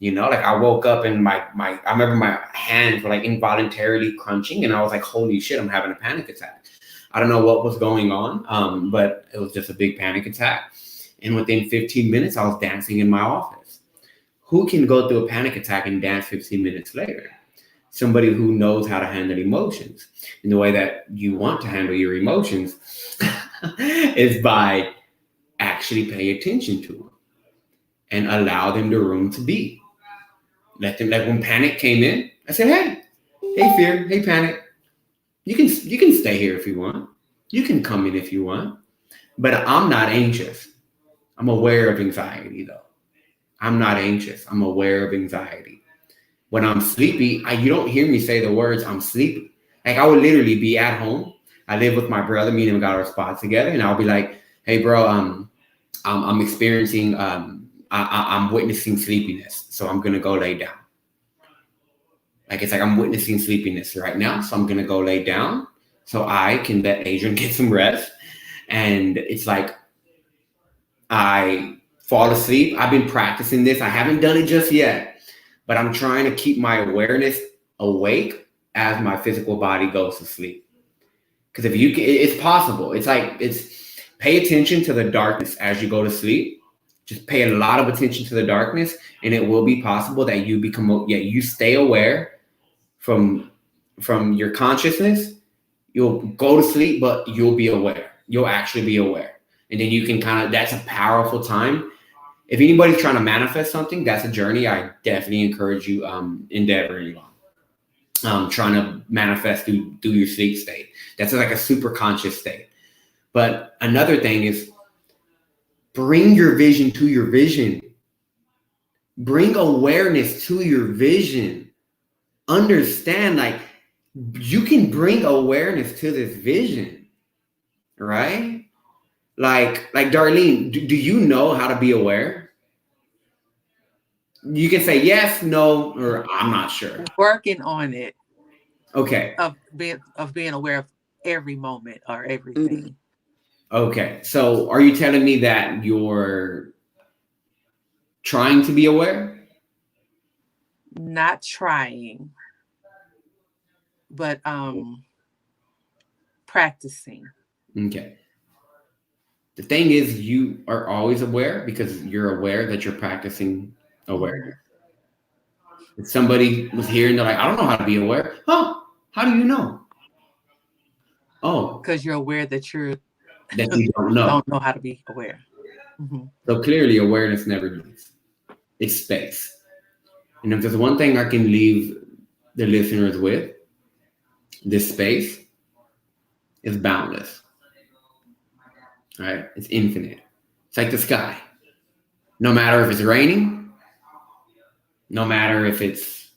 I woke up and I remember my hands were involuntarily crunching, and I was like, holy shit, I'm having a panic attack. I don't know what was going on, but it was just a big panic attack. And within 15 minutes, I was dancing in my office. Who can go through a panic attack and dance 15 minutes later? Somebody who knows how to handle emotions. And the way that you want to handle your emotions is by actually pay attention to them and allow them the room to be. Let them, when panic came in, I said, hey fear, hey panic, you can stay here if you want. You can come in if you want. But I'm not anxious. I'm aware of anxiety though. I'm not anxious. I'm aware of anxiety. When I'm sleepy, you don't hear me say the words I'm sleepy. Like I would literally be at home. I live with my brother. Me and him got our spots together, and I'll be like, "Hey, bro, I'm experiencing, I'm witnessing sleepiness, so I'm gonna go lay down." Like it's like I'm witnessing sleepiness right now, so I'm gonna go lay down so I can let Adrian get some rest. And it's like I fall asleep. I've been practicing this. I haven't done it just yet, but I'm trying to keep my awareness awake as my physical body goes to sleep. Because if you can, it's possible. It's like pay attention to the darkness as you go to sleep. Just pay a lot of attention to the darkness, and it will be possible that you stay aware from your consciousness. You'll go to sleep, but you'll be aware. You'll actually be aware. And then you can that's a powerful time. If anybody's trying to manifest something, that's a journey I definitely encourage you endeavoring on. Trying to manifest through your sleep state. That's like a super conscious state. But another thing is bring your vision to your vision. Bring awareness to your vision. Understand, like, you can bring awareness to this vision, right? Like Darlene, do you know how to be aware? You can say yes, no, or I'm not sure. Working on it. Okay. Of being aware of every moment or everything. Okay. So are you telling me that you're trying to be aware? Not trying, but practicing. Okay. The thing is, you are always aware because you're aware that you're practicing awareness. If somebody was here and they're like, I don't know how to be aware. Oh, how do you know? Oh. Because you're aware that you don't know. Don't know how to be aware. Mm-hmm. So clearly awareness never leaves. It's space. And if there's one thing I can leave the listeners with, this space is boundless. Right? It's infinite. It's like the sky. No matter if it's raining, no matter if it's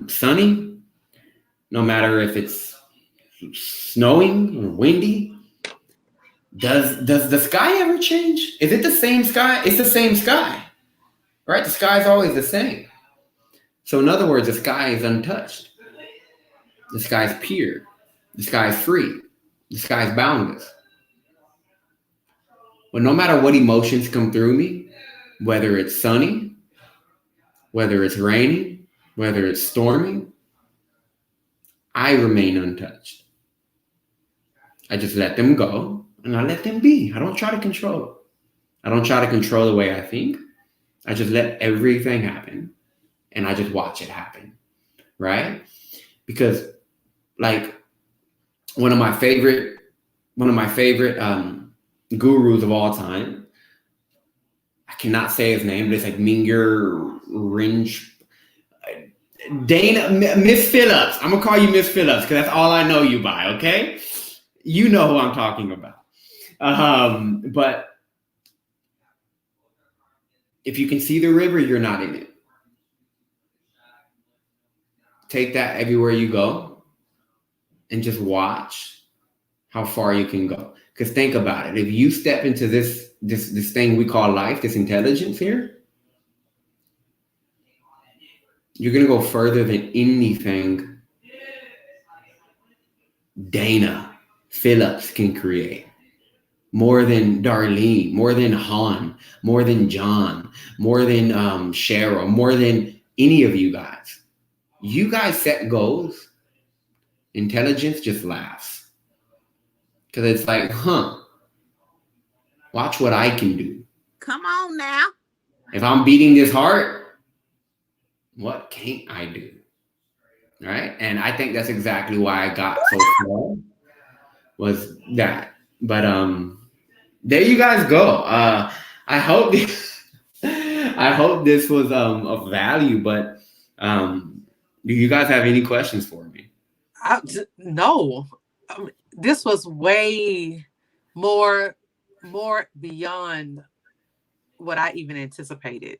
sunny, no matter if it's snowing or windy, does the sky ever change? Is it the same sky? It's the same sky, right? The sky is always the same. So in other words, the sky is untouched. The sky is pure. The sky is free. The sky is boundless. But no matter what emotions come through me, whether it's sunny, whether it's raining, whether it's storming, I remain untouched. I just let them go and I let them be. I don't try to control it. I don't try to control the way I think. I just let everything happen and I just watch it happen, right? Because like one of my favorite gurus of all time, I cannot say his name, but it's like Minger Ringe. Dana, Miss Phillips. I'm gonna call you Miss Phillips because that's all I know you by, okay? You know who I'm talking about. But if you can see the river, you're not in it. Take that everywhere you go and just watch how far you can go. Because think about it. If you step into this thing we call life, this intelligence here, you're going to go further than anything Dana Phillips can create. More than Darlene, more than Han, more than John, more than Cheryl, more than any of you guys. You guys set goals. Intelligence just laughs. Because it's like, watch what I can do. Come on now. If I'm beating this heart, what can't I do? Right? And I think that's exactly why I got so far was that. But there you guys go. I hope this was of value, but do you guys have any questions for me? No. This was way more beyond what I even anticipated.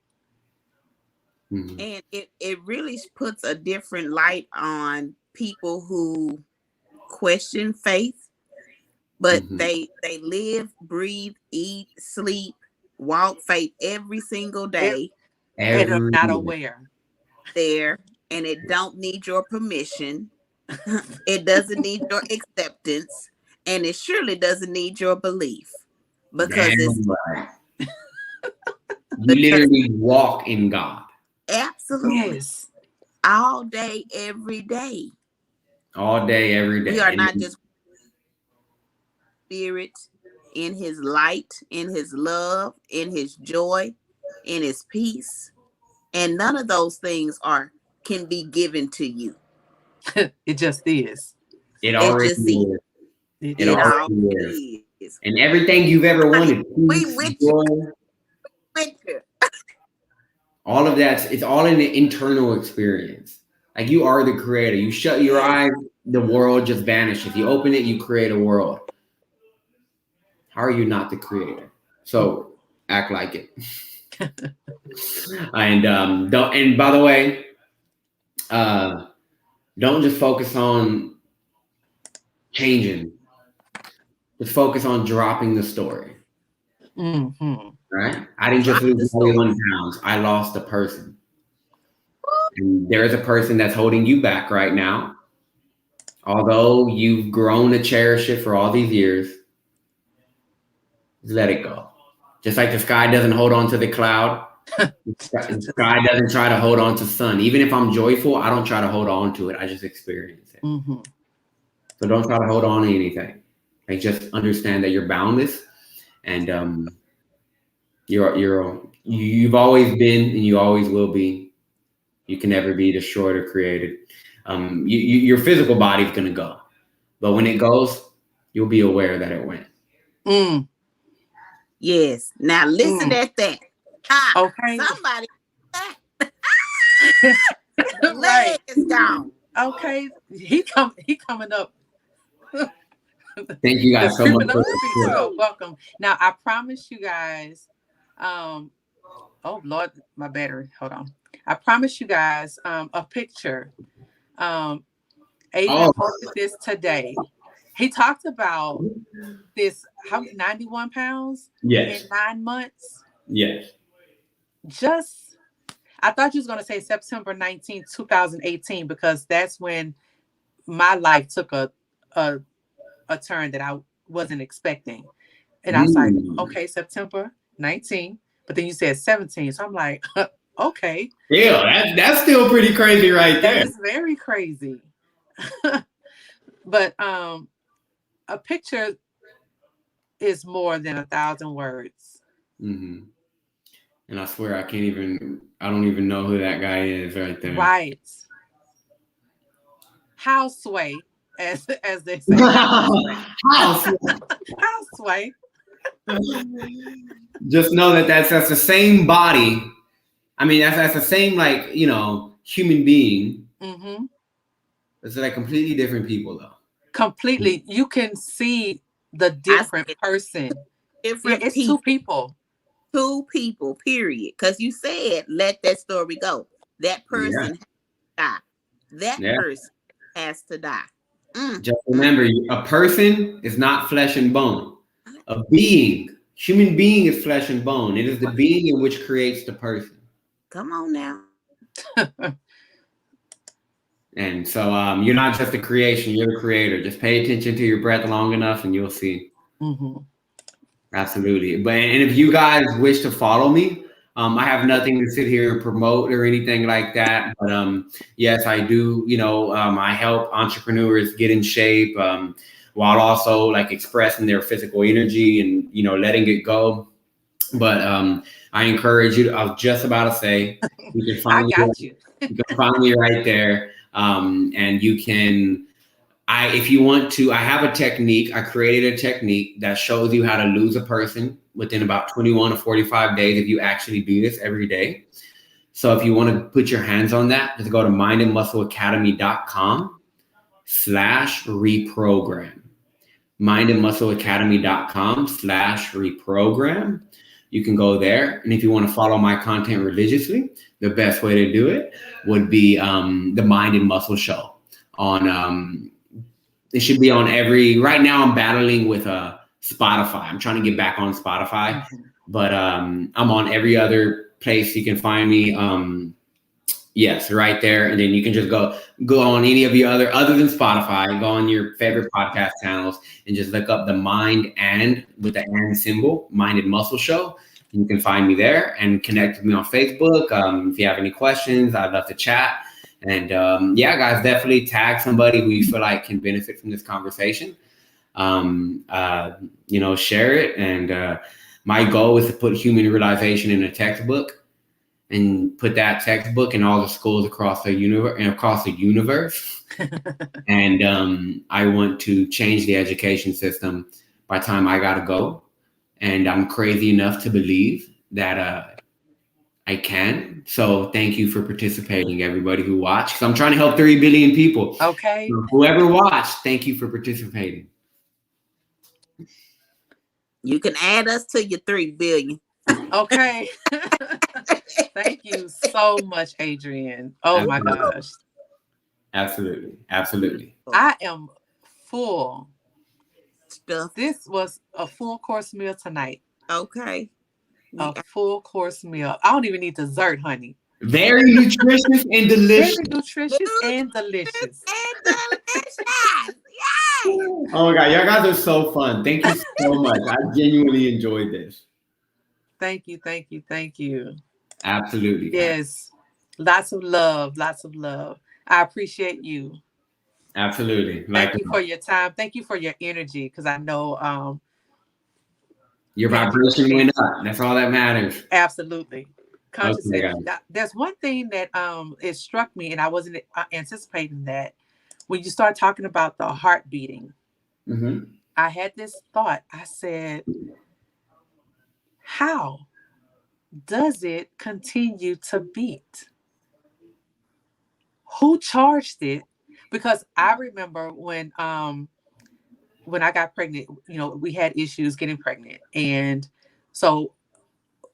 Mhm. And it really puts a different light on people who question faith, but Mhm. they live, breathe, eat, sleep, walk faith every single It, day and are Every not aware. there, and it don't need your permission. It doesn't need your acceptance, and it surely doesn't need your belief, because it's damn right. You because literally walk in God absolutely Yes. all day, every day. all day, every We day. are And not just spirit in his light, in his love, in his joy, in his peace. And none of those things are can be given to you. It just is. it It already just is. is. It It It is. already is. already is. And everything you've ever Honey, wanted, we peace, with you, joy, with you. all of that, it's all in the internal experience. Like you are the creator. You shut your Yes. eyes, the world just vanishes. You open it, you create a world. How are you not the creator? So act like it. And don't. And by the way, uh, don't just focus on changing. Just focus on dropping the story. Mm-hmm. Right? I didn't just Drop lose the story. 41 pounds. I lost a person. And there's a person that's holding you back right now. Although you've grown to cherish it for all these years, just let it go. Just like the sky doesn't hold on to the cloud, the sky doesn't try to hold on to sun. Even if I'm joyful, I don't try to hold on to it. I just experience it. Mm-hmm. So don't try to hold on to anything. Like just understand that you're boundless, and you've always been and you always will be. You can never be destroyed or created. Your physical body's gonna go, but when it goes, you'll be aware that it went. Mm. Yes. Now listen Mm. at that. Ah, Okay. somebody Right. leg is gone. Okay. He coming up. Thank you guys Just so much creeping up for the the feet. You support. are welcome. Now I promise you guys, oh Lord, my battery. Hold on. I promise you guys a picture. Um Adrian Oh, posted this today. He talked about this, how 91 pounds in yes, 9 months. yes. Just, I thought you was gonna say September 2018, because that's when my life took a, a turn that I wasn't expecting. And I was like, Mm. okay, September 19. But then you said 17. So I'm like, okay, Yeah, that's still pretty crazy right that there. is very crazy. But a picture is more than 1,000 words. Hmm. And I swear I don't even know who that guy is right there. Right. Houseway, as they say. Houseway. House. Houseway. Just know that that's the same body. I mean, that's the same, like, human being. Mm-hmm. It's like completely different people though. Completely. You can see the I different said person. Yeah, different it's two people. people. Two people, period. Because you said let that story go. That Yeah. person has to die. That Yeah. person has to die. Just remember, a person is not flesh and bone. A human being is flesh and bone. It is the being in which creates the person. Come on now. And so you're not just a creation, you're the creator. Just pay attention to your breath long enough and you'll see. Mm-hmm. Absolutely. And if you guys wish to follow me, I have nothing to sit here and promote or anything like that. But yes, I do. I help entrepreneurs get in shape while also like expressing their physical energy and letting it go. But I encourage you. I was just about to say you can I find me. got you. You can find me right there, and you can. If you want to, I have a technique. I created a technique that shows you how to lose a person within about 21 to 45 days if you actually do this every day. So if you want to put your hands on that, just go to mindandmuscleacademy.com/reprogram. mindandmuscleacademy.com/reprogram. You can go there. And if you want to follow my content religiously, the best way to do it would be the Mind and Muscle Show on it should be on right now I'm battling with Spotify. I'm trying to get back on Spotify, but I'm on every other place you can find me. Yes, right there. And then you can just go on any of the other than Spotify, go on your favorite podcast channels and just look up the Mind and with the and symbol, Mind and Muscle Show. And you can find me there and connect with me on Facebook. If you have any questions, I'd love to chat. And yeah, guys, definitely tag somebody who you feel like can benefit from this conversation. Share it. And my goal is to put human realization in a textbook and put that textbook in all the schools across the universe. And I want to change the education system by the time I got to go. And I'm crazy enough to believe that I can. So thank you for participating, everybody who watched. So I'm trying to help 3 billion people. Okay. So whoever watched, thank you for participating. You can add us to your 3 billion. Okay. Thank you so much, Adrian. Oh my gosh. Absolutely. Absolutely. I am full. Stuff. This was a full course meal tonight. Okay. A full course meal. I don't even need dessert, honey. Very nutritious and delicious. Very nutritious and delicious. Yay! Oh my God, y'all guys are so fun. Thank you so much. I genuinely enjoyed this. Thank you. Absolutely. Yes. Lots of love. I appreciate you. Absolutely. Thank you for your time. Thank you for your energy, because I know your vibration went up. That's all that matters. Absolutely. Conscious. Okay, there's one thing that it struck me, and I wasn't anticipating that. When you start talking about the heart beating, I had this thought. I said, how does it continue to beat? Who charged it? Because I remember when I got pregnant, we had issues getting pregnant. And so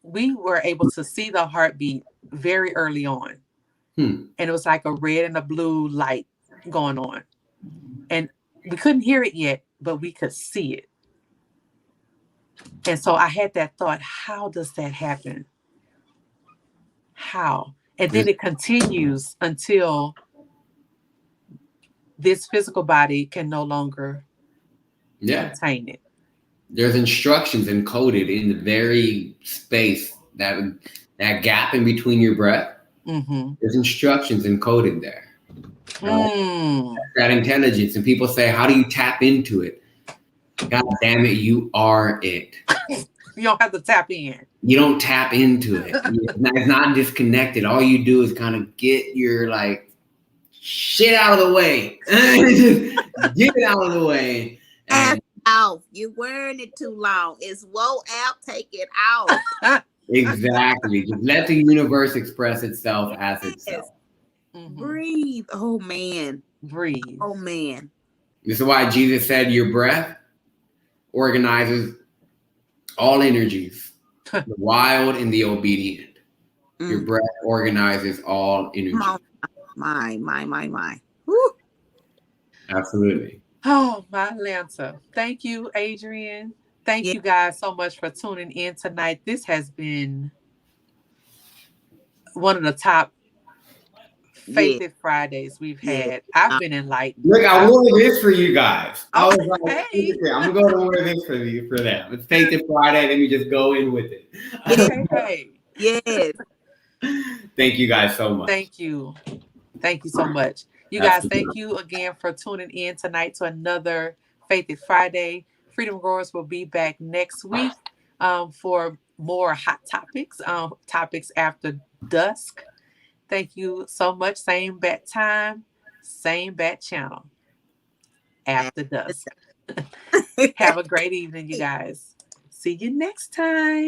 we were able to see the heartbeat very early on. And it was like a red and a blue light going on. And we couldn't hear it yet, but we could see it. And so I had that thought, how does that happen? How? And then it continues until this physical body can no longer contain it. There's instructions encoded in the very space, that gap in between your breath. There's instructions encoded there. That intelligence. And people say, how do you tap into it? God damn it, you are it. You don't have to tap in. You don't tap into it. It's not disconnected. All you do is kind of get your shit out of the way. Get it out of the way. Out. You're wearing it too long. It's woe out. Take it out. Exactly. Just let the universe express itself as itself. Breathe. Oh man. Breathe. Oh man. This is why Jesus said your breath organizes all energies, the wild and the obedient. Your breath organizes all energy. My. Woo. Absolutely. Oh, my Lanta. Thank you, Adrian. Thank you guys so much for tuning in tonight. This has been one of the top Faith Fridays we've had. I've been enlightened. Look, I wore this for you guys. I was like, I'm going to wear this for them. It's Faith Friday. Let me just go in with it. Okay. Yes. Thank you guys so much. Thank you so much. You guys, thank you again for tuning in tonight to another Faith Friday. Freedom Growers will be back next week for more hot topics, topics after dusk. Thank you so much. Same bat time, same bat channel after dusk. Have a great evening, you guys. See you next time.